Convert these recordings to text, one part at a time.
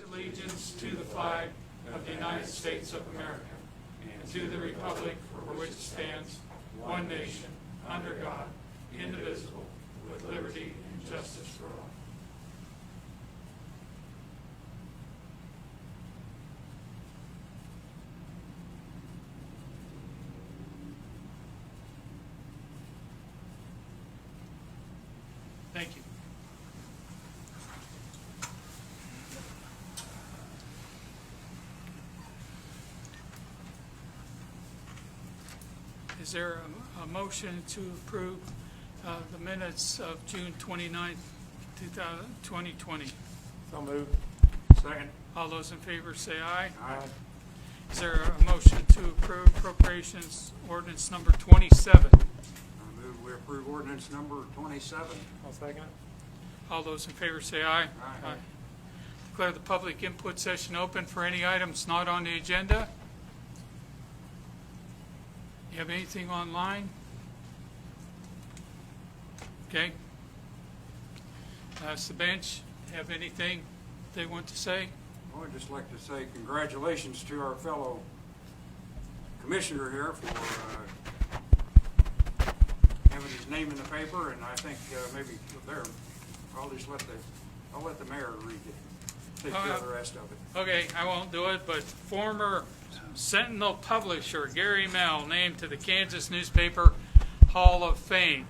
Allegiance to the flag of the United States of America and to the republic for which it stands, one nation, under God, indivisible, with liberty and justice for all. Thank you. Is there a motion to approve the minutes of June 29th, 2020? So moved. Second. All those in favor say aye. Aye. Is there a motion to approve appropriations ordinance number 27? I move we approve ordinance number 27. I'll second it. All those in favor say aye. Aye. Declare the public input session open for any items not on the agenda. You have anything online? Okay. Does the bench have anything they want to say? I would just like to say congratulations to our fellow commissioner here for having his name in the paper, and I think maybe there, I'll let the mayor read it, take care of the rest of it. Okay, I won't do it, but former Sentinel publisher Gary Mell named to the Kansas Newspaper Hall of Fame.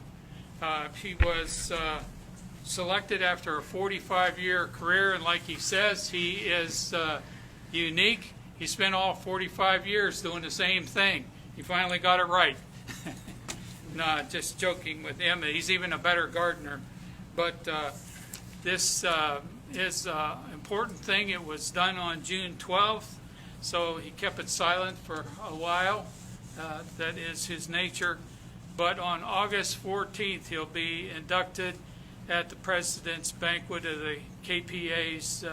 He was selected after a 45-year career, and like he says, he is unique. He spent all 45 years doing the same thing. He finally got it right. No, just joking with him. He's even a better gardener. But this is an important thing. It was done on June 12th. So he kept it silent for a while. That is his nature. But on August 14th, he'll be inducted at the President's Banquet of the KPA's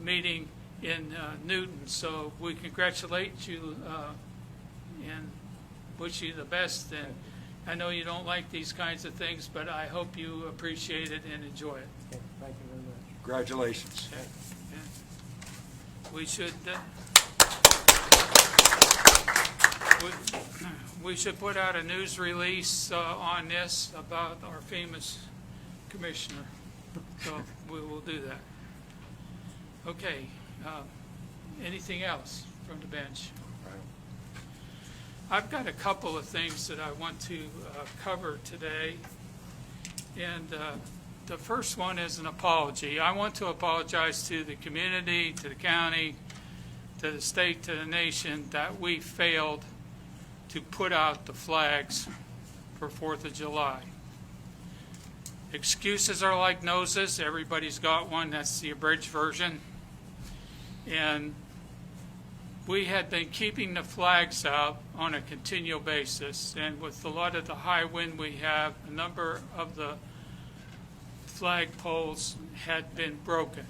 meeting in Newton. So we congratulate you and wish you the best. And I know you don't like these kinds of things, but I hope you appreciate it and enjoy it. Okay, thank you very much. Congratulations. Okay. We should we should put out a news release on this about our famous commissioner. So we will do that. Okay. Anything else from the bench? I've got a couple of things that I want to cover today, and the first one is an apology. I want to apologize to the community, to the county, to the state, to the nation, that we failed to put out the flags for 4th of July. Excuses are like noses. Everybody's got one. That's the abridged version. And we had been keeping the flags out on a continual basis. And with a lot of the high wind we have, a number of the flag poles had been broken.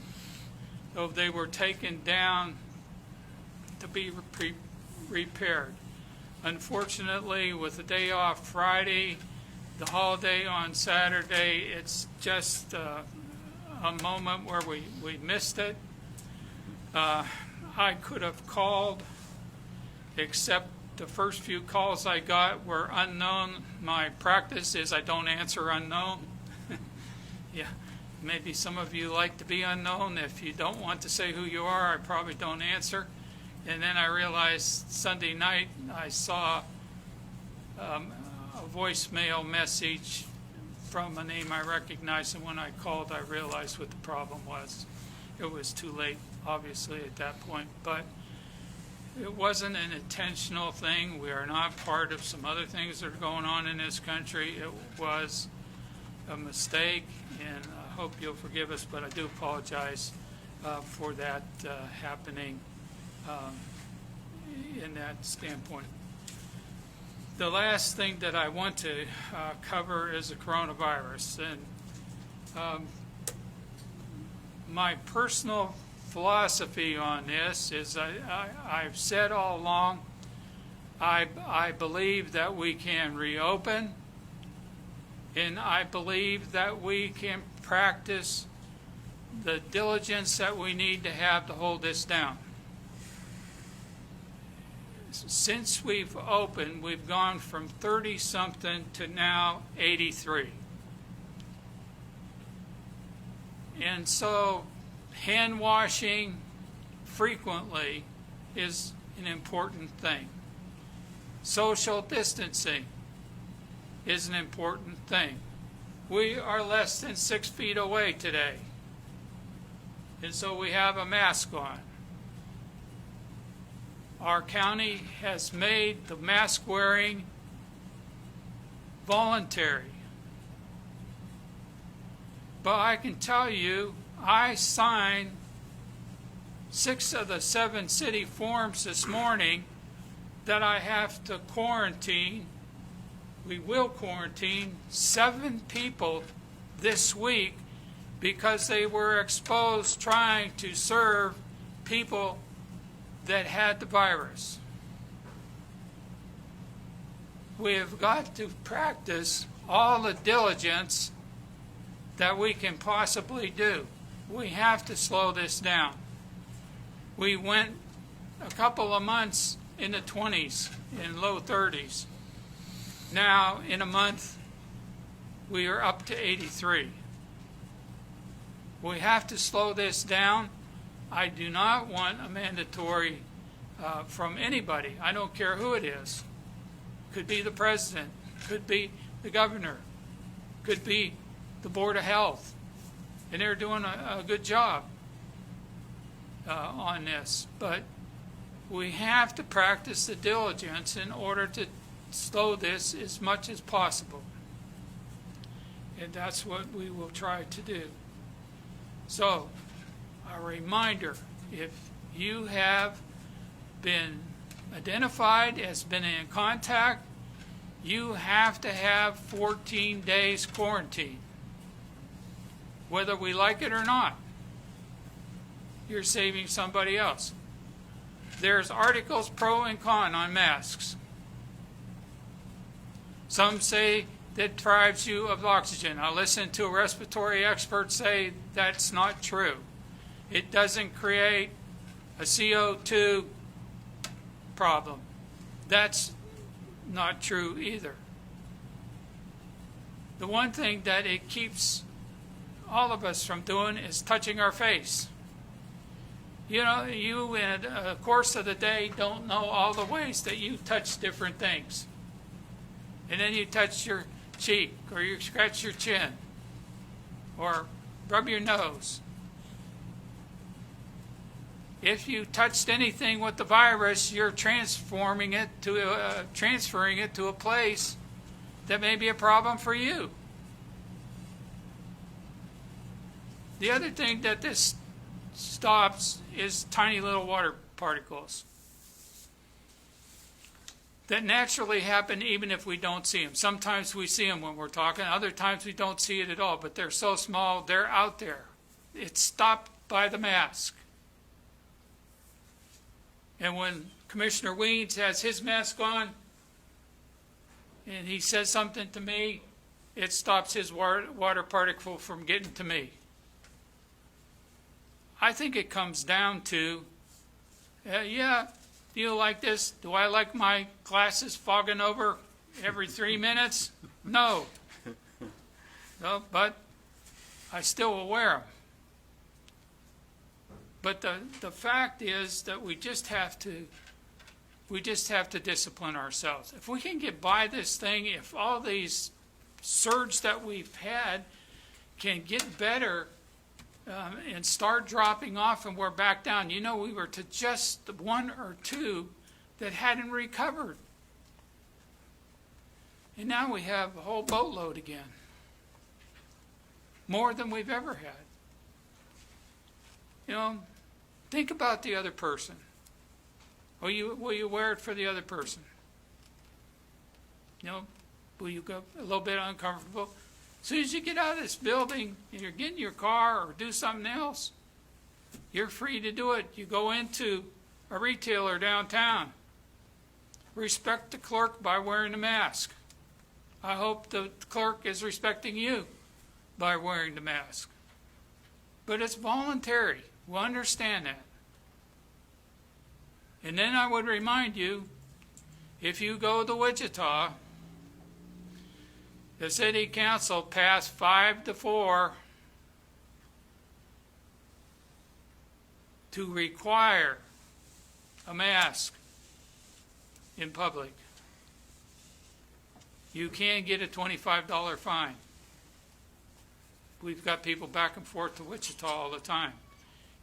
So they were taken down to be repaired. Unfortunately, with the day off Friday, the holiday on Saturday, it's just a moment where we missed it. I could have called, except the first few calls I got were unknown. My practice is I don't answer unknown. Yeah, maybe some of you like to be unknown. If you don't want to say who you are, I probably don't answer. And then I realized Sunday night I saw a voicemail message from a name I recognized, and when I called, I realized what the problem was. It was too late, obviously, at that point, but it wasn't an intentional thing. We are not part of some other things that are going on in this country. It was a mistake, and I hope you'll forgive us, but I do apologize for that happening in that standpoint. The last thing that I want to cover is the coronavirus. And my personal philosophy on this is I've said all along, I believe that we can and I believe that we can practice the diligence that we need to have to hold this down. Since we've opened, we've gone from 30-something to now 83. And so hand washing frequently is an important thing. Social distancing is an important thing. We are less than 6 feet away today. And so we have a mask on. Our county has made the mask wearing voluntary. But I can tell you, I signed 6 of the 7 city forms this morning that I have to quarantine. We will quarantine 7 people this week because they were exposed trying to serve people that had the virus. We have got to practice all the diligence that we can possibly do. We have to slow this down. We went a couple of months in the 20s, in low 30s. Now, in a month, we are up to 83. We have to slow this down. I do not want a mandatory from anybody. I don't care who it is. Could be the president, could be the governor, could be the Board of Health. And they're doing a good job on this. But we have to practice the diligence in order to slow this as much as possible. And that's what we will try to do. So, a reminder, if you have been identified as been in contact, you have to have 14 days quarantine. Whether we like it or not, you're saving somebody else. There's articles pro and con on masks. Some say that deprives you of oxygen. I listened to a respiratory expert say that's not true. It doesn't create a CO2 problem. That's not true either. The one thing that it keeps all of us from doing is touching our face. You know, you in the course of the day don't know all the ways that you touch different things. And then you touch your cheek, or you scratch your chin, or rub your nose. If you touched anything with the virus, you're transferring it to a place that may be a problem for you. The other thing that this stops is tiny little water particles that naturally happen even if we don't see them. Sometimes we see them when we're talking, other times we don't see it at all, but they're so small, they're out there. It's stopped by the mask. And when Commissioner Weeds has his mask on and he says something to me, it stops his water particle from getting to me. I think it comes down to, do you like this? Do I like my glasses fogging over every 3 minutes? No. No, but I still will wear them. But the fact is that we just have to discipline ourselves. If we can get by this thing, if all these surge that we've had can get better and start dropping off and we're back down. You know, we were to just 1 or 2 that hadn't recovered. And now we have a whole boatload again. More than we've ever had. You know, think about the other person. Will you wear it for the other person? You know, will you go a little bit uncomfortable? As soon as you get out of this building and you're getting your car or do something else, you're free to do it. You go into a retailer downtown. Respect the clerk by wearing a mask. I hope the clerk is respecting you by wearing the mask. But it's voluntary. We understand that. And then I would remind you, if you go to Wichita, the city council passed 5-4 to require a mask in public. You can get a $25 fine. We've got people back and forth to Wichita all the time.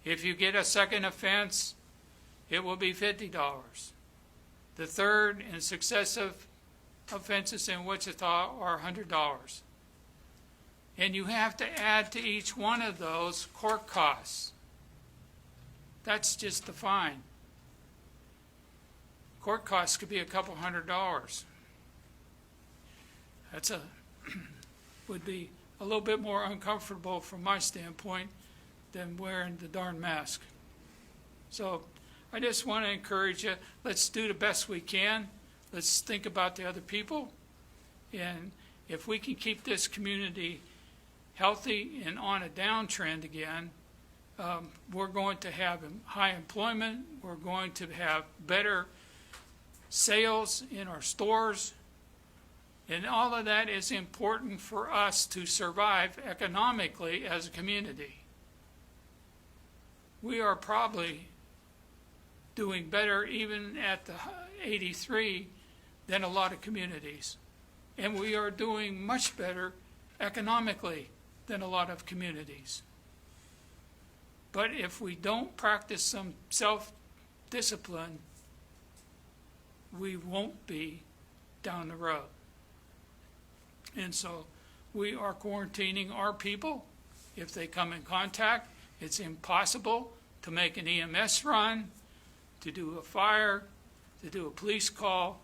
If you get a second offense, it will be $50. The third and successive offenses in Wichita are $100. And you have to add to each one of those court costs. That's just the fine. Court costs could be a couple $100. That's would be a little bit more uncomfortable from my standpoint than wearing the darn mask. So I just want to encourage you, let's do the best we can. Let's think about the other people. And if we can keep this community healthy and on a downtrend again, we're going to have high employment. We're going to have better sales in our stores. And all of that is important for us to survive economically as a community. We are probably doing better even at the 83 than a lot of communities. And we are doing much better economically than a lot of communities. But if we don't practice some self-discipline, we won't be down the road. And so we are quarantining our people. If they come in contact, it's impossible to make an EMS run, to do a fire, to do a police call,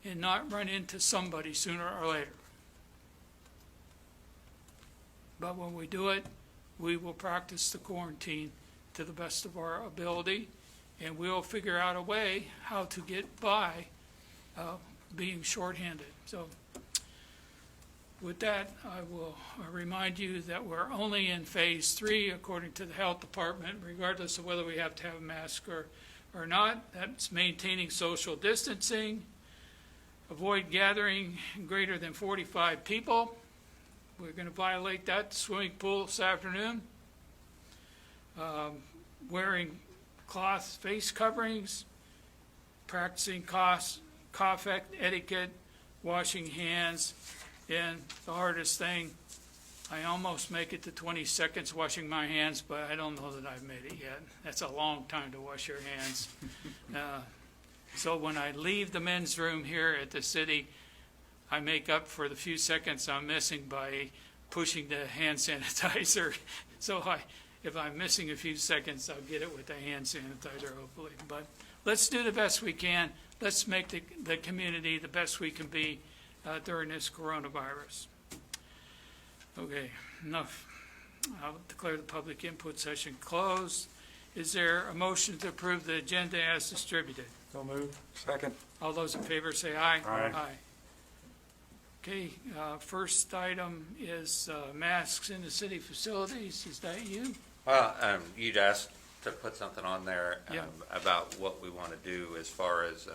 and not run into somebody sooner or later. But when we do it, we will practice the quarantine to the best of our ability, and we'll figure out a way how to get by being shorthanded. So with that, I will remind you that we're only in phase 3 according to the health department, regardless of whether we have to have a mask or not. That's maintaining social distancing, avoid gathering greater than 45 people. We're going to violate that swimming pool this afternoon. Wearing cloth face coverings, practicing cough etiquette, washing hands, and the hardest thing, I almost make it to 20 seconds washing my hands, but I don't know that I've made it yet. That's a long time to wash your hands. So when I leave the men's room here at the city, I make up for the few seconds I'm missing by pushing the hand sanitizer. So if I'm missing a few seconds, I'll get it with the hand sanitizer, hopefully. But let's do the best we can. Let's make the community the best we can be during this coronavirus. Okay, enough. I'll declare the public input session closed. Is there a motion to approve the agenda as distributed? So moved. Second. All those in favor say aye. Aye. Okay, first item is masks in the city facilities. Is that you? Well, you'd asked to put something on there Yeah. about what we want to do as far as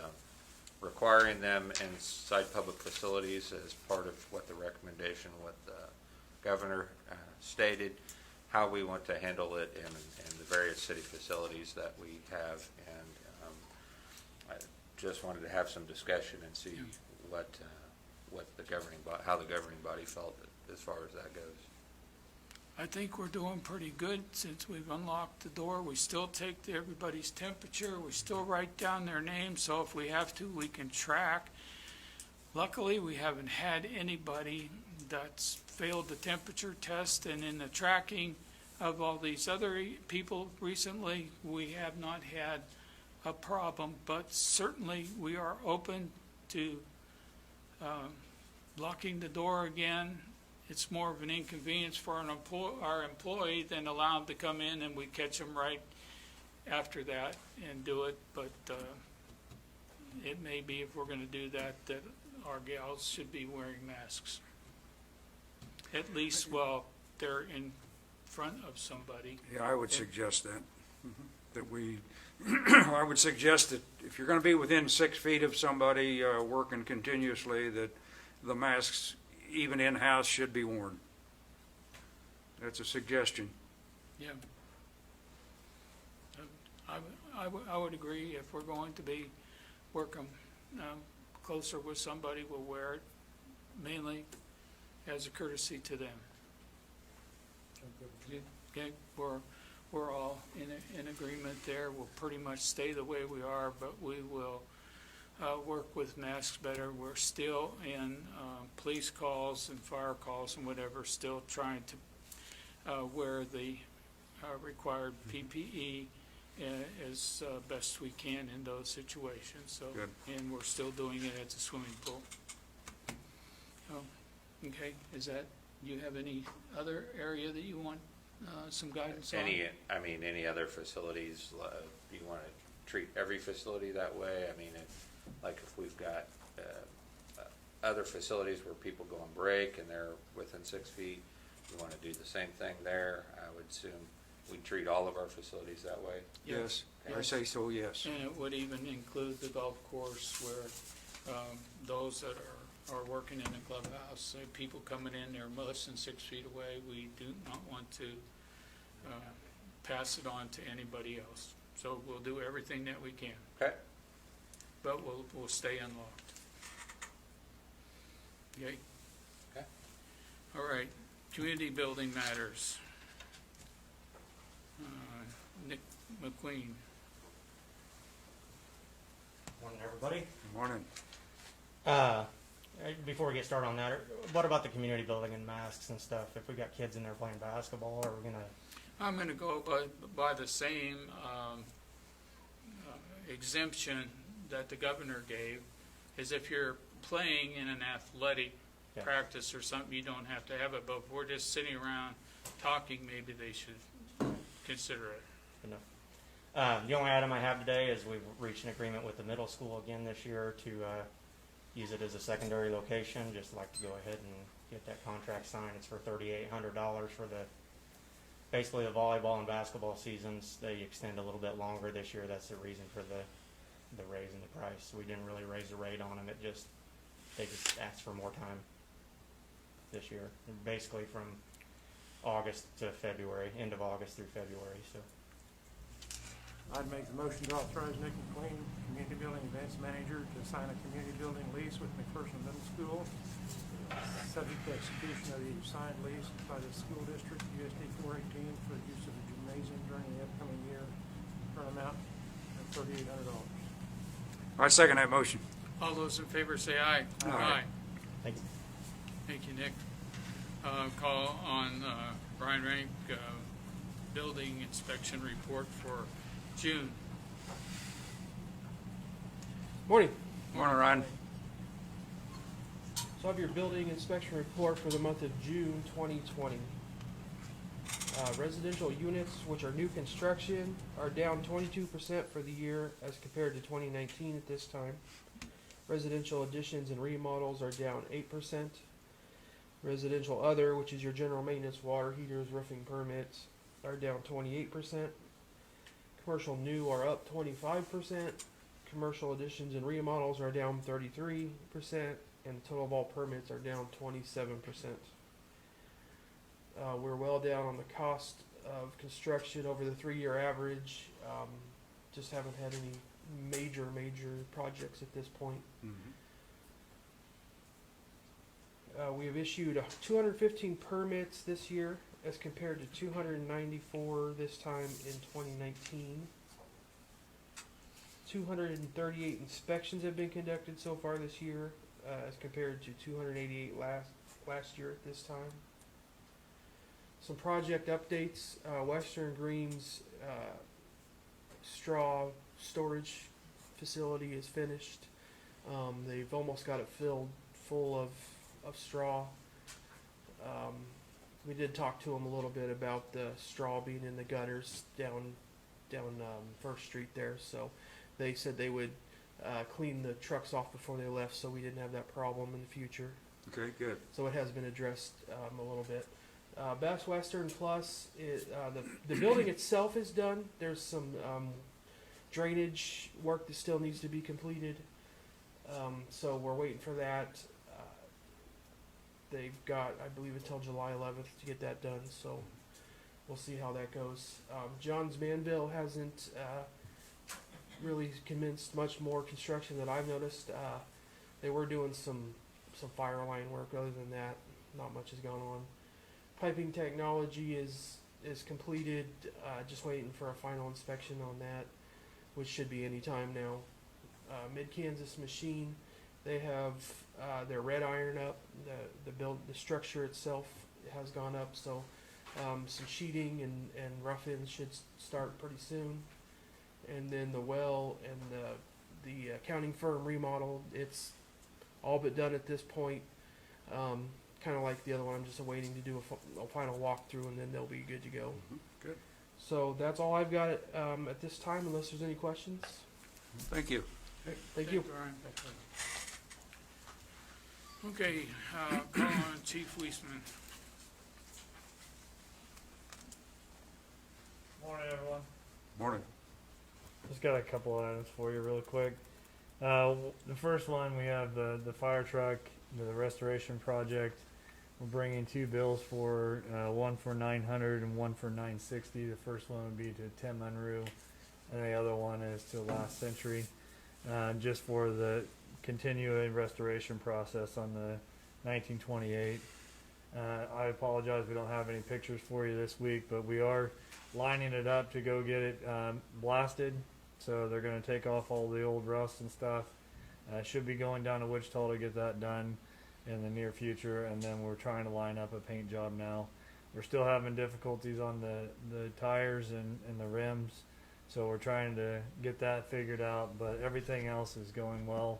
requiring them inside public facilities as part of what the recommendation, what the governor stated, how we want to handle it in the various city facilities that we have. And I just wanted to have some discussion and see what the governing how the governing body felt as far as that goes. I think we're doing pretty good since we've unlocked the door. We still take everybody's temperature. We still write down their names, so if we have to, we can track. Luckily, we haven't had anybody that's failed the temperature test, and in the tracking of all these other people recently, we have not had a problem, but certainly we are open to locking the door again. It's more of an inconvenience for our employee than allow them to come in and we catch them right after that and do it. But it may be, if we're going to do that our gals should be wearing masks, at least while they're in front of somebody. Yeah, I would suggest that, that we, I would suggest that if you're gonna be within 6 feet of somebody, working continuously, that the masks, even in-house, should be worn. That's a suggestion. Yeah. I would agree, if we're going to be working closer with somebody, we'll wear it mainly as a courtesy to them. Okay, we're all in agreement there. We'll pretty much stay the way we are, but we will work with masks better. We're still in police calls and fire calls and whatever, still trying to wear the required PPE as best we can in those situations. So, Good. and we're still doing it at the swimming pool. Okay, is that, you have any other area that you want some guidance on? Any other facilities, do you want to treat every facility that way? I mean, like if we've got other facilities where people go on break and they're within 6 feet, you want to do the same thing there? I would assume we treat all of our facilities that way. Yes, I say so, yes. And it would even include the golf course where those that are working in the clubhouse, say people coming in, they're less than 6 feet away, we do not want to pass it on to anybody else. So we'll do everything that we can, Okay. but we'll stay unlocked. Okay? Okay. All right, community building matters. Nick McQueen. Morning, everybody. Good morning. Before we get started on that, what about the community building and masks and stuff? If we got kids in there playing basketball, are we gonna? I'm going to go by the same exemption that the governor gave, is if you're playing in an athletic Yeah. practice or something, you don't have to have it, but if we're just sitting around talking, maybe they should consider it. The only item I have today is we've reached an agreement with the middle school again this year to use it as a secondary location. Just like to go ahead and get that contract signed. It's for $3,800 for basically the volleyball and basketball seasons. They extend a little bit longer this year. That's the reason for the raise in the price. We didn't really raise the rate on them. They just asked for more time this year. Basically from August to February, end of August through February. So. I'd make the motion to authorize Nick McLean, Community Building Advanced Manager, to sign a community building lease with McPherson Middle School, subject to execution of the signed lease by the school district, USD 418, for the use of the gymnasium during the upcoming year, for an amount of $3,800. I second that motion. All those in favor say aye. Aye. Thank you. Thank you, Nick. Call on Brian Rank, building inspection report for June. Morning. Morning, Ryan. So I have your building inspection report for the month of June 2020. Residential units, which are new construction, are down 22% for the year as compared to 2019 at this time. Residential additions and remodels are down 8%. Residential other, which is your general maintenance, water heaters, roofing permits, are down 28%. Commercial new are up 25%. Commercial additions and remodels are down 33%. And total of all permits are down 27%. We're well down on the cost of construction over the 3-year average. Just haven't had any major projects at this point. We have issued 215 permits this year as compared to 294 this time in 2019. 238 inspections have been conducted so far this year as compared to 288 last year at this time. Some project updates. Western Greens straw storage facility is finished. They've almost got it filled full of straw. We did talk to them a little bit about the straw being in the gutters down First Street there. So they said they would clean the trucks off before they left, so we didn't have that problem in the future. Okay, good. So it has been addressed a little bit. Best Western Plus, the building itself is done. There's some drainage work that still needs to be completed. So we're waiting for that. They've got, I believe, until July 11th to get that done. So we'll see how that goes. Johns Manville hasn't really commenced much more construction that I've noticed. They were doing some fire line work. Other than that, not much has gone on. Piping technology is completed. Just waiting for a final inspection on that, which should be any time now. Mid Kansas Machine, they have their red iron up. The structure itself has gone up, so some sheeting and rough-ins should start pretty soon. And then the well and the accounting firm remodel, it's all but done at this point. Kind of like the other one, I'm just waiting to do a final walkthrough, and then they'll be good to go. Good. So that's all I've got at this time, unless there's any questions. Thank you. Thank you. Brian. Okay, call on Chief Weisman. Morning, everyone. Morning. Just got a couple items for you real quick. The first one, we have the fire truck, the restoration project. We're bringing two bills for, one for $900 and one for $960. The first one would be to Tim Unruh, and the other one is to Last Century, just for the continuing restoration process on the 1928. I apologize we don't have any pictures for you this week, but we are lining it up to go get it blasted. So they're going to take off all the old rust and stuff. Should be going down to Wichita to get that done in the near future, and then we're trying to line up a paint job now. We're still having difficulties on the tires and the rims, so we're trying to get that figured out, but everything else is going well.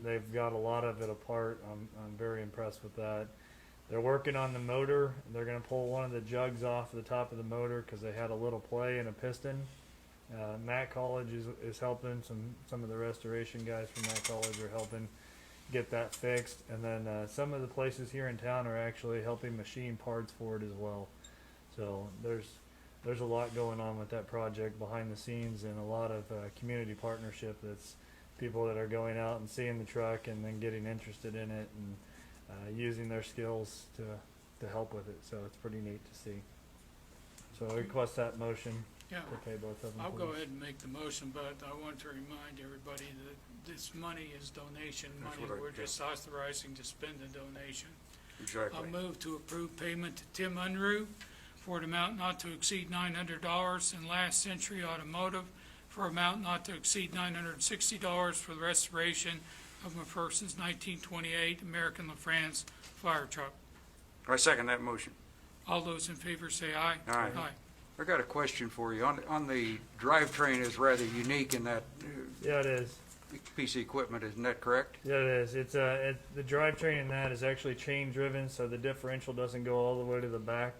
They've got a lot of it apart. I'm very impressed with that. They're working on the motor. They're going to pull one of the jugs off the top of the motor because they had a little play in a piston. Matt College is helping. Some of the restoration guys from Matt College are helping get that fixed, and then some of the places here in town are actually helping machine parts for it as well. So there's a lot going on with that project behind the scenes, and a lot of community partnership. That's people that are going out and seeing the truck and then getting interested in it and using their skills to help with it. So it's pretty neat to see. So I request that motion Yeah, to pay both of them. I'll go please. ahead and make the motion, but I want to remind everybody that this money is donation That's money. what I- We're just authorizing to spend the donation. I'll Exactly. move to approve payment to Tim Unruh for an amount not to exceed $900 and Last Century Automotive for amount not to exceed $960 for the restoration of McPherson's 1928 American LaFrance fire truck. I second that motion. All those in favor say aye. Aye. I got a question for you. On the drivetrain is rather unique in that Yeah, it is. piece of equipment, isn't that correct? Yeah, it is. It's the drivetrain in that is actually chain driven, so the differential doesn't go all the way to the back.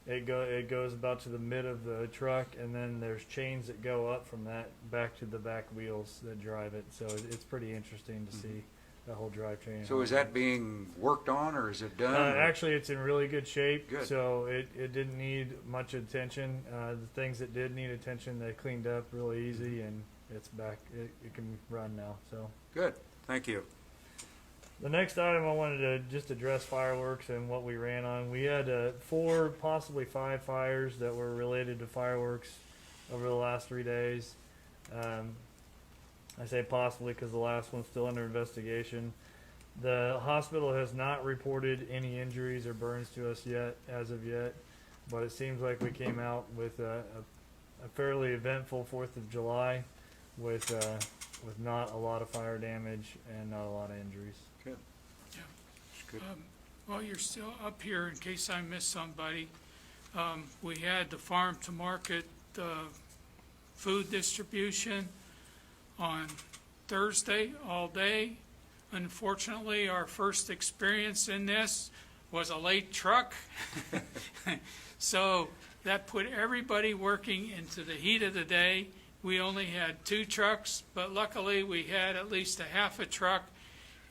It goes about to the mid of the truck, and then there's chains that go up from that back to the back wheels that drive it. So it's pretty interesting to see the whole drivetrain. So is that being worked on, or is it done? Actually, it's in really good shape. Good. So it didn't need much attention. The things that did need attention, they cleaned up really easy, and it's back. It can run now. So. Good, thank you. The next item I wanted to just address fireworks and what we ran on. We had 4, possibly 5 fires that were related to fireworks over the last 3 days. I say possibly because the last one's still under investigation. The hospital has not reported any injuries or burns to us yet, as of yet, but it seems like we came out with a fairly eventful 4th of July with not a lot of fire damage and not a lot of injuries. Good. Yeah. It's good. While you're still up here, in case I missed somebody, we had the farm to market food distribution on Thursday all day. Unfortunately, our first experience in this was a late truck. So that put everybody working into the heat of the day. We only had 2 trucks, but luckily we had at least a half a truck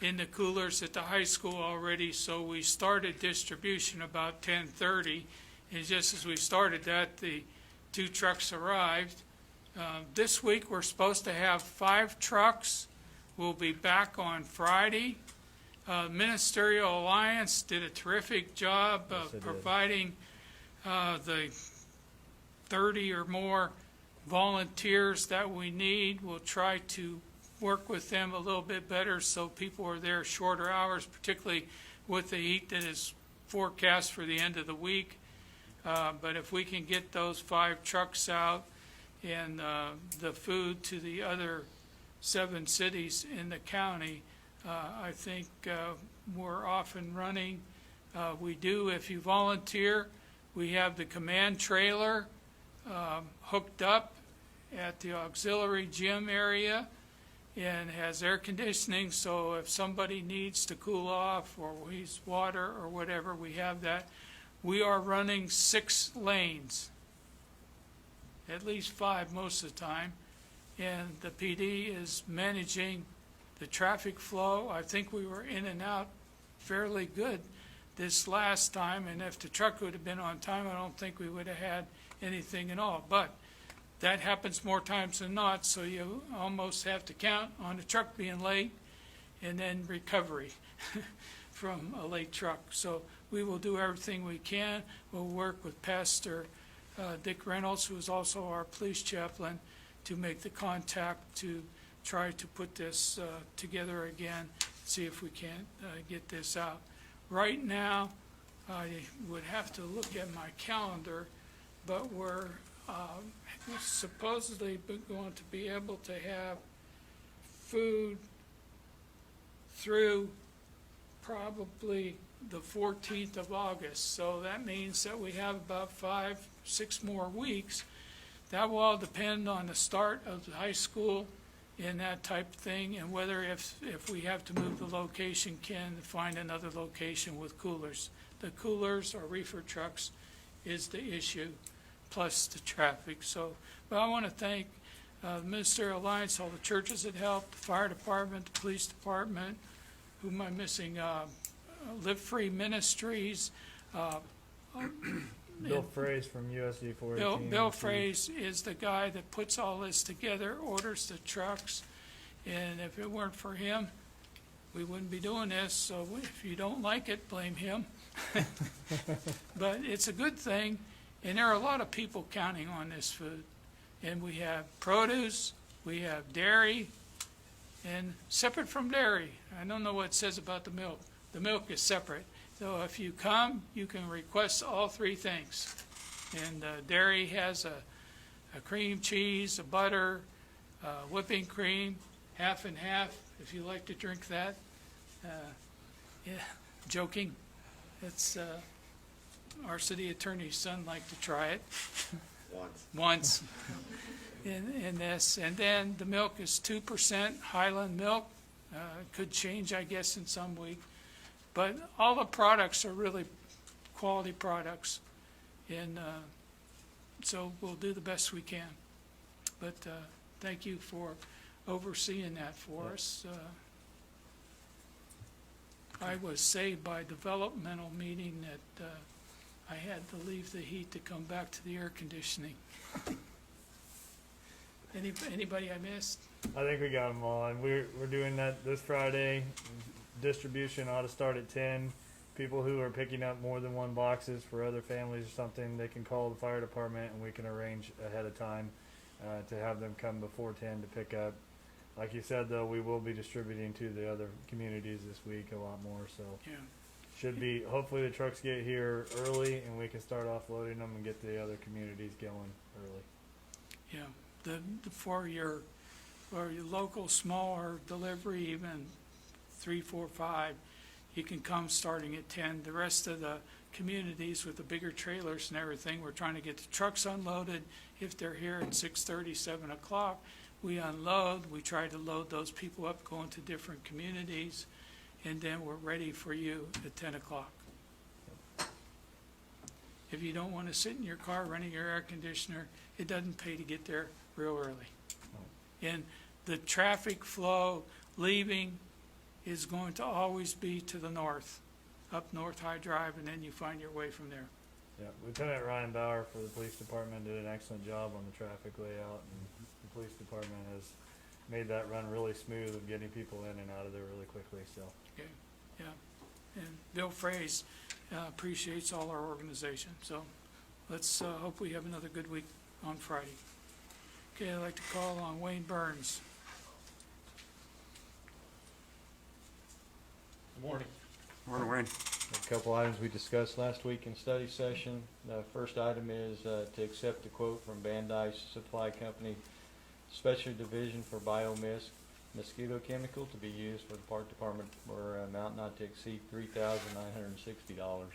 in the coolers at the high school already, so we started distribution about 10:30. And just as we started that, the 2 trucks arrived. This week, we're supposed to have 5 trucks. We'll be back on Friday. Ministerial Alliance did a terrific job Yes, of they did. providing the 30 or more volunteers that we need. We'll try to work with them a little bit better so people are there shorter hours, particularly with the heat that is forecast for the end of the week. But if we can get those 5 trucks out and the food to the other 7 cities in the county, I think we're off and running. We do, if you volunteer, we have the command trailer hooked up at the auxiliary gym area and has air conditioning, so if somebody needs to cool off or needs water or whatever, we have that. We are running 6 lanes, at least 5 most of the time, and the PD is managing the traffic flow. I think we were in and out fairly good this last time, and if the truck would have been on time, I don't think we would have had anything at all. But that happens more times than not, so you almost have to count on the truck being late and then recovery from a late truck. So we will do everything we can. We'll work with Pastor Dick Reynolds, who is also our police chaplain, to make the contact to try to put this together again, see if we can't get this out. Right now, I would have to look at my calendar, but we're supposedly going to be able to have food through probably the 14th of August. So that means that we have about 5-6 more weeks. That will all depend on the start of the high school and that type of thing, and whether if we have to move the location, can find another location with coolers. The coolers or reefer trucks is the issue, plus the traffic. So, but I want to thank the Ministerial Alliance, all the churches that helped, the fire department, the police department. Who am I missing? Live Free Ministries. Bill Fraze from USD 418. Bill Fraze is the guy that puts all this together, orders the trucks, and if it weren't for him, we wouldn't be doing this. So if you don't like it, blame him. But it's a good thing, and there are a lot of people counting on this food. And we have produce, we have dairy, and separate from dairy, I don't know what it says about the milk. The milk is separate. So if you come, you can request all 3 things. And dairy has a cream cheese, a butter, whipping cream, half and half, if you like to drink that. Yeah, joking. It's our city attorney's son liked to try it. Once. In this. And then the milk is 2% Highland milk. Could change, I guess, in some weeks. But all the products are really quality products, and so we'll do the best we can. But thank you for overseeing that for us. I was saved by developmental meeting that I had to leave the heat to come back to the air conditioning. Anybody I missed? I think we got them all, and we're doing that this Friday. Distribution ought to start at 10. People who are picking up more than 1 boxes for other families or something, they can call the fire department, and we can arrange ahead of time to have them come before 10 to pick up. Like you said, though, we will be distributing to the other communities this week a lot more. So Yeah. should be, hopefully the trucks get here early, and we can start offloading them and get the other communities going early. Yeah, for your local smaller delivery, even 3, 4, 5, you can come starting at 10. The rest of the communities with the bigger trailers and everything, we're trying to get the trucks unloaded. If they're here at 6:30, 7 o'clock, we unload. We try to load those people up, going to different communities, and then we're ready for you at 10 o'clock. If you don't want to sit in your car running your air conditioner, it doesn't pay to get there real early. And the traffic flow leaving is going to always be to the north, up North High Drive, and then you find your way from there. Yeah, Lieutenant Ryan Bauer for the police department did an excellent job on the traffic layout, and the police department has made that run really smooth of getting people in and out of there really quickly, so. Okay, yeah. And Bill Fraze appreciates all our organization, so let's hope we have another good week on Friday. Okay, I'd like to call on Wayne Burns. Good morning. Morning, Wayne. A couple items we discussed last week in study session. The first item is to accept the quote from Bandai Supply Company, Special Division for Biomist mosquito chemical to be used for the park department for an amount not to exceed $3,960.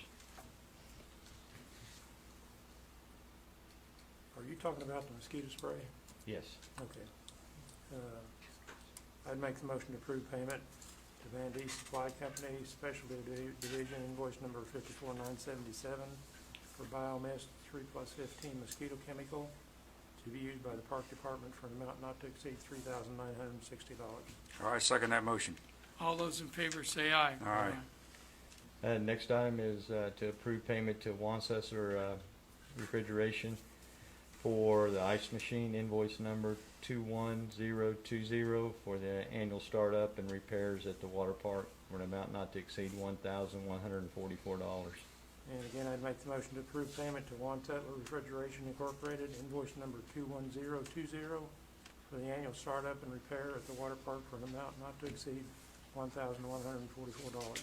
Are you talking about the mosquito spray? Yes. Okay. I'd make the motion to approve payment to Van D Supply Company, Specialty Division, invoice number 54977 for Biomist 3+15 mosquito chemical to be used by the Park Department for an amount not to exceed $3,960. All right, second that motion. All those in favor say aye. Aye. Next item is to approve payment to Wancesser Refrigeration for the ice machine, invoice number 21020 for the annual startup and repairs at the water park for an amount not to exceed $1,144. And again, I'd make the motion to approve payment to Juan Tetler Refrigeration Incorporated, invoice number 21020 for the annual startup and repair at the water park for an amount not to exceed $1,144. All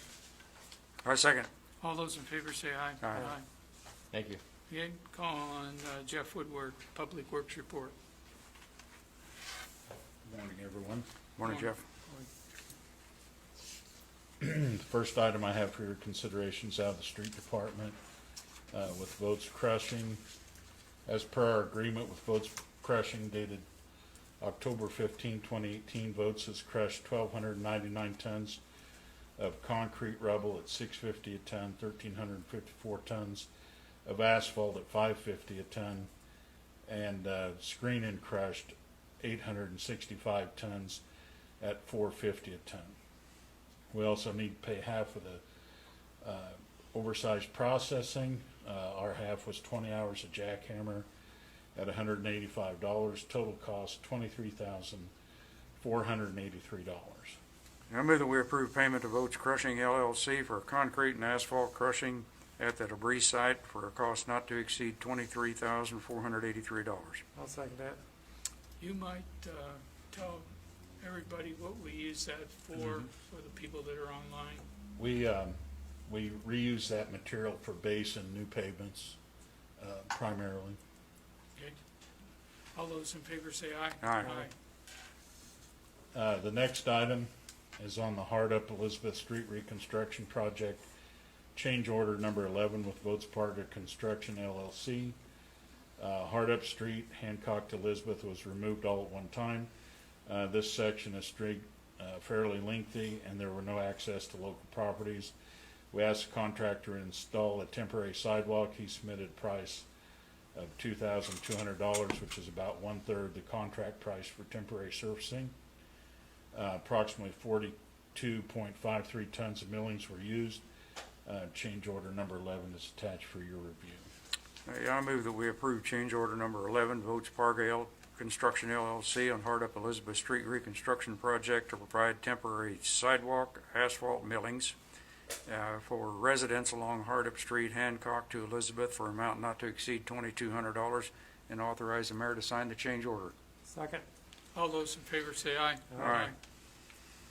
right, second. All those in favor say aye. Aye. Thank you. Okay, call on Jeff Woodward, Public Works Report. Morning, everyone. Morning, Jeff. The first item I have for your consideration is out of the street department with Votes Crushing. As per our agreement with Votes Crushing dated October 15, 2018, Votes has crushed 1,299 tons of concrete rubble at $6.50 a ton, 1,354 tons of asphalt at $5.50 a ton, and screening crushed 865 tons at $4.50 a ton. We also need to pay half of the oversized processing. Our half was 20 hours of jackhammer at $185. Total cost $23,483. I move that we approve payment to Votes Crushing LLC for concrete and asphalt crushing at the debris site for a cost not to exceed $23,483. I'll second that. You might tell everybody what we use that for the people that are online. We reuse that material for base and new pavements primarily. Okay. All those in favor say aye. Aye. The next item is on the Hardup Elizabeth Street reconstruction project. Change order number 11 with Votes Parker Construction LLC. Hardup Street, Hancock to Elizabeth was removed all at one time. This section is fairly lengthy and there were no access to local properties. We asked the contractor to install a temporary sidewalk. He submitted a price of $2,200, which is about 1/3 the contract price for temporary surfacing. Approximately 42.53 tons of millings were used. Change order number 11 is attached for your review. I move that we approve change order number 11, Votes Parga Construction LLC on Hardup Elizabeth Street reconstruction project to provide temporary sidewalk asphalt millings for residents along Hardup Street, Hancock to Elizabeth for an amount not to exceed $2,200 and authorize the mayor to sign the change order. Second. All those in favor say aye. Aye.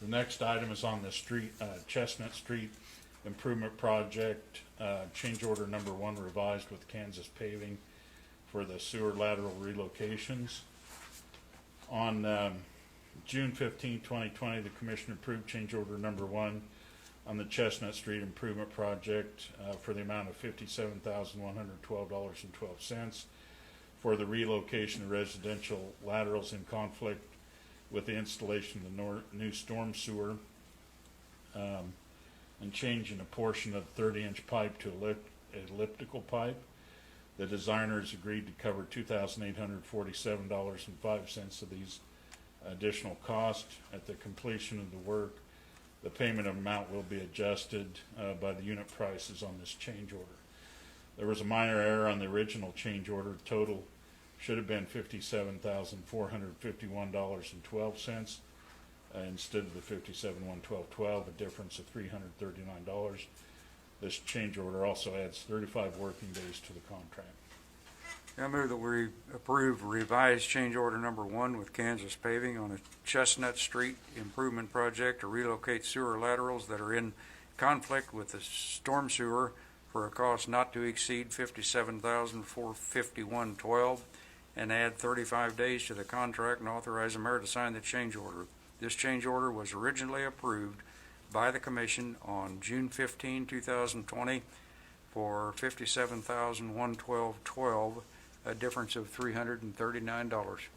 The next item is on the street, Chestnut Street Improvement Project, change order number 1 revised with Kansas Paving for the sewer lateral relocations. On June 15, 2020, the commission approved change order number 1 on the Chestnut Street Improvement Project for the amount of $57,112.12 for the relocation of residential laterals in conflict with the installation of the new storm sewer and changing a portion of 30-inch pipe to elliptical pipe. The designers agreed to cover $2,847.05 of these additional costs. At the completion of the work, The payment amount will be adjusted by the unit prices on this change order. There was a minor error on the original change order. Total should have been $57,451.12 instead of the $57,112.12, a difference of $339. This change order also adds 35 working days to the contract. I move that we approve revised change order number 1 with Kansas Paving on a Chestnut Street improvement project to relocate sewer laterals that are in conflict with the storm sewer for a cost not to exceed $57,451.12 and add 35 days to the contract and authorize the mayor to sign the change order. This change order was originally approved by the commission on June 15, 2020 for $57,112.12, a difference of $339.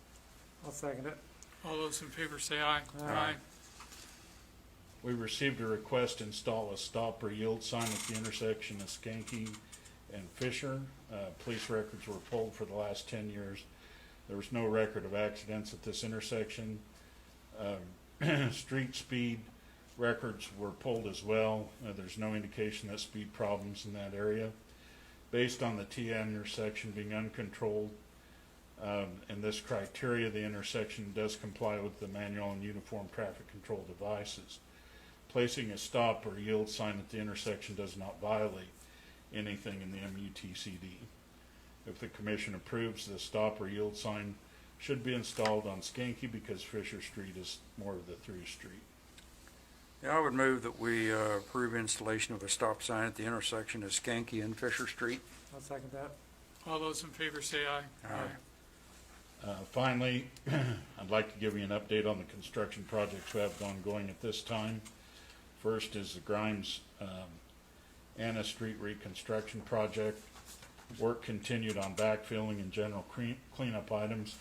I'll second it. All those in favor say aye. Aye. We received a request to install a stop or yield sign at the intersection of Skanke and Fisher. Police records were pulled for the last 10 years. There was no record of accidents at this intersection. Street speed records were pulled as well. There's no indication that speed problems in that area. Based on the T intersection being uncontrolled and this criteria, the intersection does comply with the manual and uniform traffic control devices. Placing a stop or yield sign at the intersection does not violate anything in the MUTCD. If the commission approves, the stop or yield sign should be installed on Skanke because Fisher Street is more of the through street. Yeah, I would move that we approve installation of a stop sign at the intersection of Skanke and Fisher Street. I'll second that. All those in favor say aye. Finally, I'd like to give you an update on the construction projects we have ongoing at this time. First is the Grimes Anna Street reconstruction project. Work continued on backfilling and general cleanup items.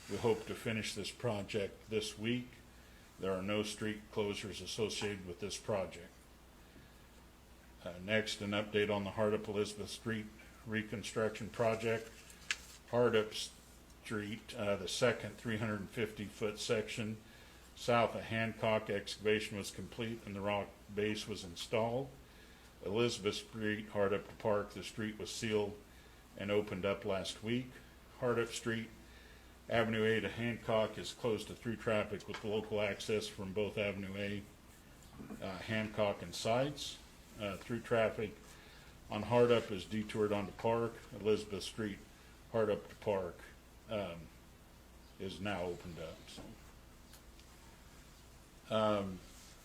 We hope to finish this project this week. There are no street closures associated with this project. Next, an update on the Hardup Elizabeth Street reconstruction project. Hardup Street, the second 350-foot section south of Hancock, excavation was complete and the rock base was installed. Elizabeth Street, Hardup to Park, the street was sealed and opened up last week. Hardup Street, Avenue A to Hancock is closed to through traffic with local access from both Avenue A, Hancock and sites. Through traffic on Hardup is detoured onto Park. Elizabeth Street, Hardup to Park is now opened up. So.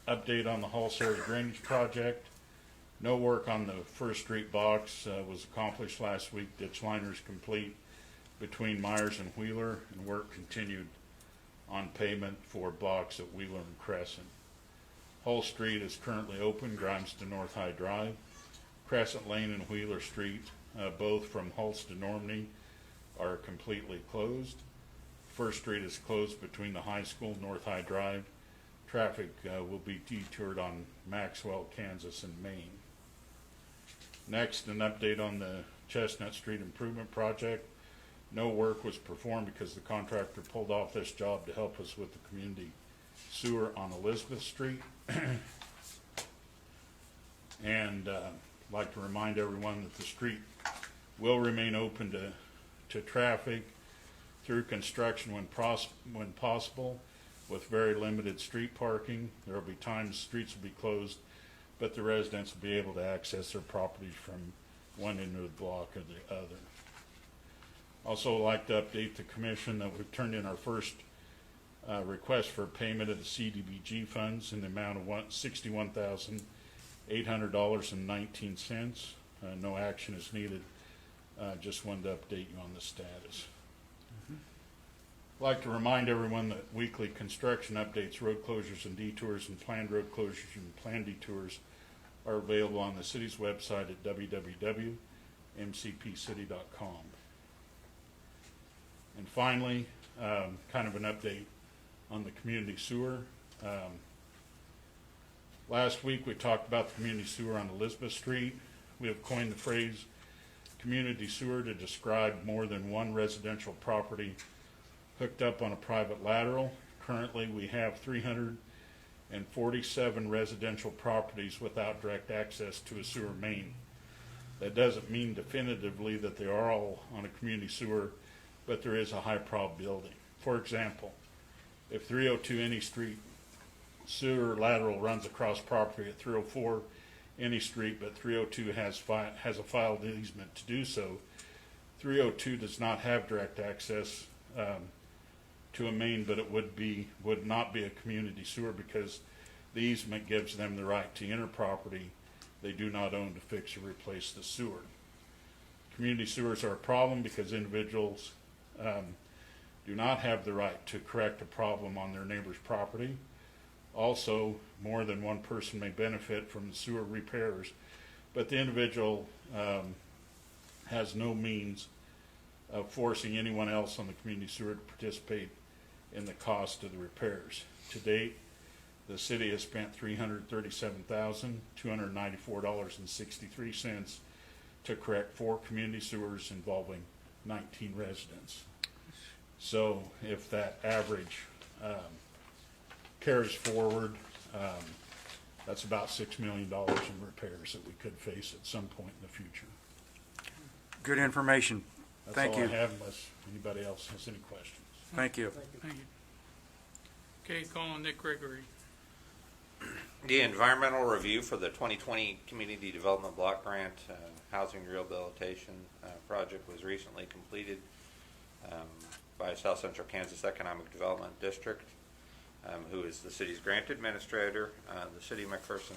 Update on the Halls area drainage project. No work on the First Street box was accomplished last week. Ditch liner is complete between Myers and Wheeler, and work continued on pavement for blocks at Wheeler and Crescent. Hull Street is currently open, Grimes to North High Drive. Crescent Lane and Wheeler Street, both from Hulse to Normandy, are completely closed. First Street is closed between the high school and North High Drive. Traffic will be detoured on Maxwell, Kansas and Maine. Next, an update on the Chestnut Street improvement project. No work was performed because the contractor pulled off this job to help us with the community sewer on Elizabeth Street. And I'd like to remind everyone that the street will remain open to traffic through construction when possible, with very limited street parking. There will be times streets will be closed, but the residents will be able to access their properties from one end of the block or the other. Also like to update the commission that we've turned in our first request for payment of the CDBG funds in the amount of $61,800.19. No action is needed. Just wanted to update you on the status. I'd like to remind everyone that weekly construction updates, road closures and detours, and planned road closures and planned detours are available on the city's website at www.mcpcity.com. And finally, kind of an update on the community sewer. Last week we talked about the community sewer on Elizabeth Street. We have coined the phrase community sewer to describe more than one residential property hooked up on a private lateral. Currently we have and 47 residential properties without direct access to a sewer main. That doesn't mean definitively that they are all on a community sewer, but there is a high probability. For example, if 302 Any Street sewer lateral runs across property at 304 Any Street, but 302 has a filed easement to do so, 302 does not have direct access to a main, but it would not be a community sewer because the easement gives them the right to enter property they do not own to fix or replace the sewer. Community sewers are a problem because individuals do not have the right to correct a problem on their neighbor's property. Also, more than one person may benefit from the sewer repairs, but the individual has no means of forcing anyone else on the community sewer to participate in the cost of the repairs. To date, the city has spent $337,294.63 to correct 4 community sewers involving 19 residents. So if that average carries forward, that's about $6 million in repairs that we could face at some point in the future. Good information. Thank That's all you. I have unless anybody else has any questions. Thank you. Thank you. Okay, calling Nick Gregory. The environmental review for the 2020 Community Development Block Grant Housing Rehabilitation Project was recently completed by South Central Kansas Economic Development District, who is the city's grant administrator. The city of McPherson,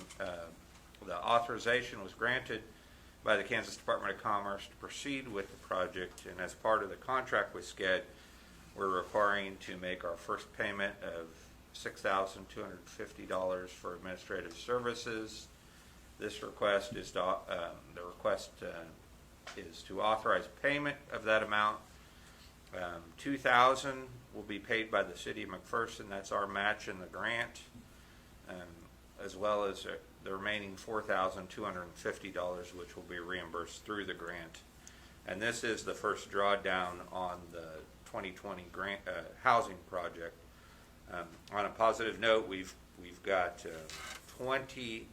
the authorization was granted by the Kansas Department of Commerce to proceed with the project, and as part of the contract with SCED, we're requiring to make our first payment of $6,250 for administrative services. This request is to, is to authorize payment of that amount. $2,000 will be paid by the city of McPherson. That's our match in the grant, as well as the remaining $4,250, which will be reimbursed through the grant. And this is the first drawdown on the 2020 grant housing project. On a positive note, we've got 20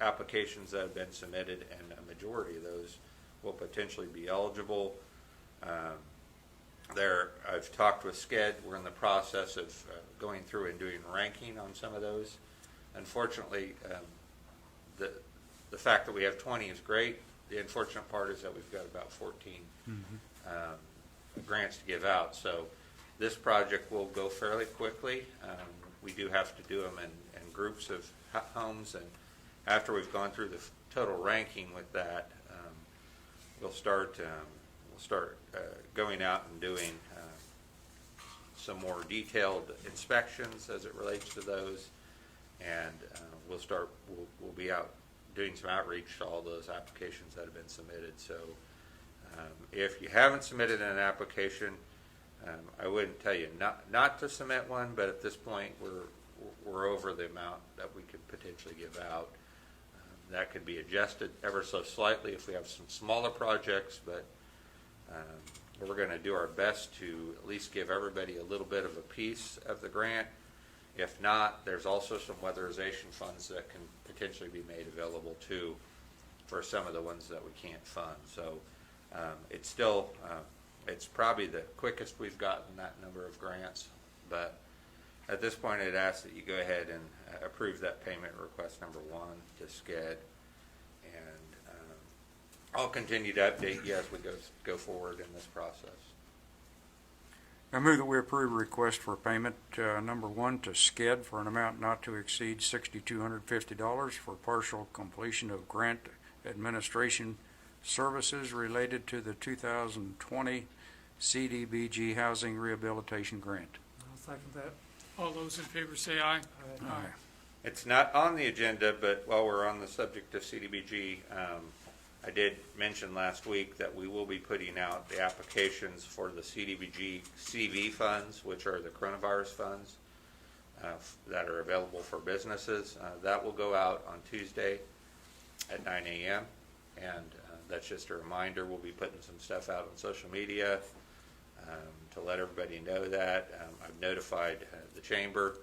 applications that have been submitted, and a majority of those will potentially be eligible. I've talked with SCED. We're in the process of going through and doing ranking on some of those. Unfortunately, the fact that we have 20 is great. The unfortunate part is that we've got about 14 grants to give out. So this project will go fairly quickly. We do have to do them in groups of homes, and after we've gone through the total ranking with that, we'll start going out and doing some more detailed inspections as it relates to those, and we'll be out doing some outreach to all those applications that have been submitted. So if you haven't submitted an application, I wouldn't tell you not to submit one, but at this point we're over the amount that we could potentially give out. That could be adjusted ever so slightly if we have some smaller projects, but we're going to do our best to at least give everybody a little bit of a piece of the grant. If not, there's also some weatherization funds that can potentially be made available too for some of the ones that we can't fund. So it's still, it's probably the quickest we've gotten that number of grants, but at this point I'd ask that you go ahead and approve that payment request number 1 to SCED, and I'll continue to update you as we go forward in this process. I move that we approve a request for payment number 1 to SCED for an amount not to exceed $6,250 for partial completion of grant administration services related to the 2020 CDBG Housing Rehabilitation Grant. I'll second that. All those in favor say aye. Aye. It's not on the agenda, but while we're on the subject of CDBG, I did mention last week that we will be putting out the applications for the CDBG CV funds, which are the coronavirus funds that are available for businesses. That will go out on Tuesday at 9 a.m. And that's just a reminder. We'll be putting some stuff out on social media to let everybody know that. I've notified the Chamber,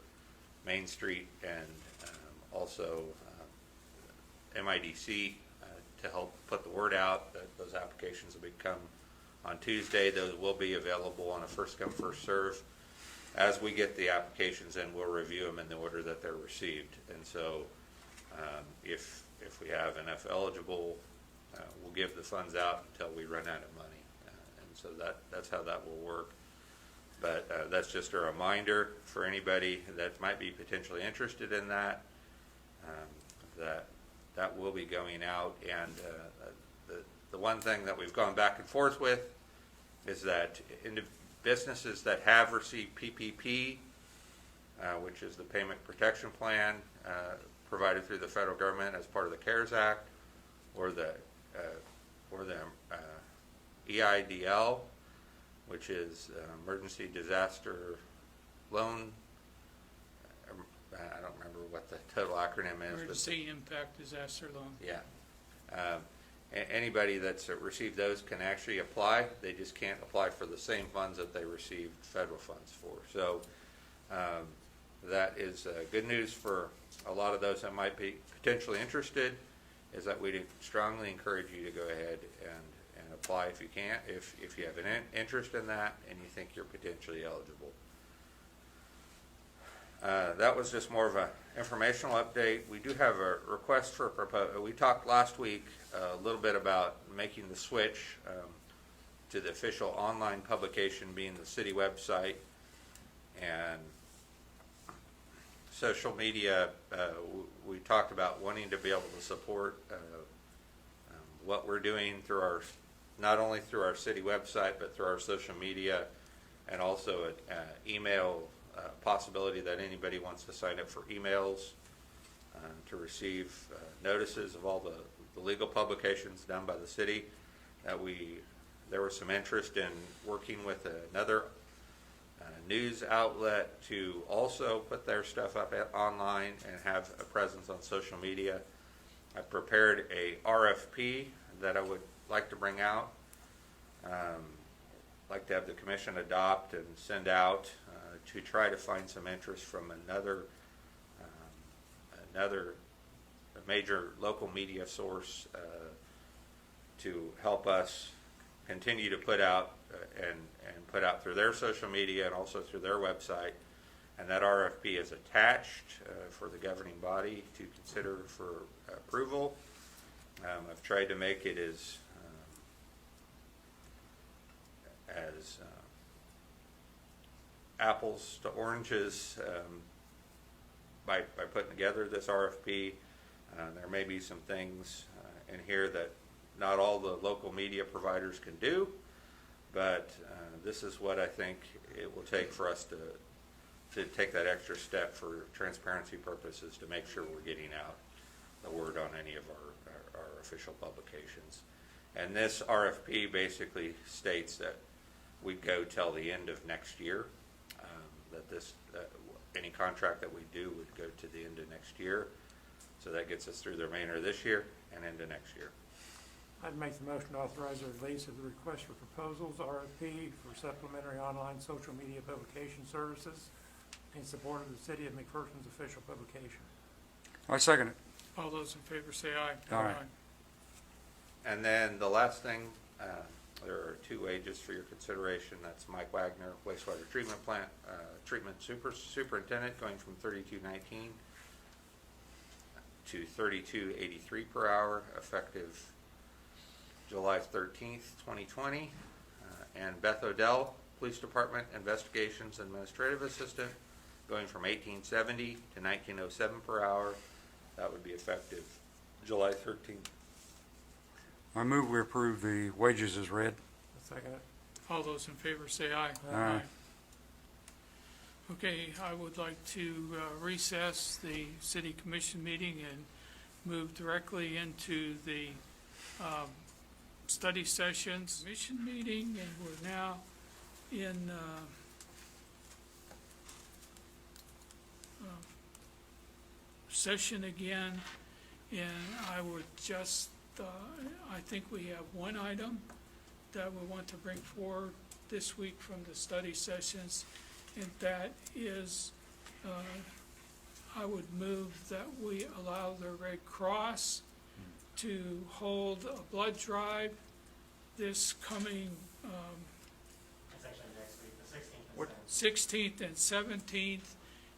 Main Street, and also MIDC to help put the word out that those applications will become on Tuesday. Those will be available on a first come, first serve. As we get the applications in, we'll review them in the order that they're received. And so if we have enough eligible, we'll give the funds out until we run out of money. And so that's how that will work. But that's just a reminder for anybody that might be potentially interested in that, that will be going out. And the one thing that we've gone back and forth with is that businesses that have received PPP, which is the Payment Protection Plan provided through the federal government as part of the CARES Act, or the EIDL, which is Emergency Disaster Loan. I don't remember what the total acronym is. Emergency Impact Disaster Loan. Yeah. Anybody that's received those can actually apply. They just can't apply for the same funds that they received federal funds for. So that is good news for a lot of those that might be potentially interested, is that we'd strongly encourage you to go ahead and apply if you can, if you have an interest in that and you think you're potentially eligible. That was just more of an informational update. We do have a request for a proposal. We talked last week a little bit about making the switch to the official online publication being the city website, and social media. We talked about wanting to be able to support what we're doing through our, not only through our city website, but through our social media, and also an email possibility that anybody wants to sign up for emails to receive notices of all the legal publications done by the city. There was some interest in working with another news outlet to also put their stuff up online and have a presence on social media. I prepared a RFP that I would like to bring out. Like to have the commission adopt and send out to try to find some interest from another major local media source to help us continue to put out and put out through their social media and also through their website. And that RFP is attached for the governing body to consider for approval. I've tried to make it as apples to oranges by putting together this RFP. There may be some things in here that not all the local media providers can do, but this is what I think it will take for us to take that extra step for transparency purposes, to make sure we're getting out the word on any of our official publications. And this RFP basically states that we go till the end of next year, that any contract that we do would go to the end of next year. So that gets us through the remainder of this year and into next year. I'd make the motion to authorize the release of the request for proposals, RFP, for supplementary online social media publication services in support of the City of McPherson's official publication. I second it. All those in favor say aye. Aye. And then the last thing, there are two wages for your consideration. That's Mike Wagner, wastewater treatment plant treatment superintendent, going from $32.19 to $32.83 per hour, effective July 13th, 2020. And Beth Odell, Police Department Investigations Administrative Assistant, going from $18.70 to $19.07 per hour. That would be effective July 13th. I move we approve the wages as read. I second it. All those in favor say aye. Aye. Okay, I would like to recess the city commission meeting and move directly into the study sessions commission meeting, and we're now in session again, and I would just I think we have one item that we want to bring forward this week from the study sessions, and that is I would move that we allow the Red Cross to hold a blood drive this coming It's actually next week, the 16th What- 16th and 17th,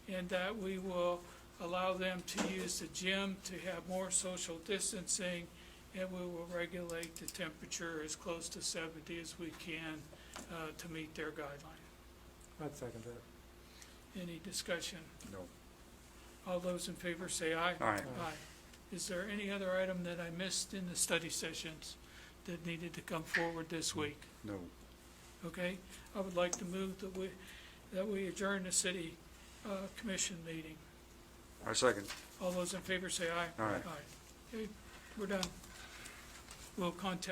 and that we will allow them to use the gym to have more social distancing, and we will regulate the temperature as close to 70 as we can to meet their guideline. I'd second that. Any discussion? No. All those in favor say aye. Aye. Aye. Is there any other item that I missed in the study sessions that needed to come forward this week? No. Okay, I would like to move that we adjourn the city commission meeting. I second. All those in favor say aye. Aye. Okay, we're done. We'll contact.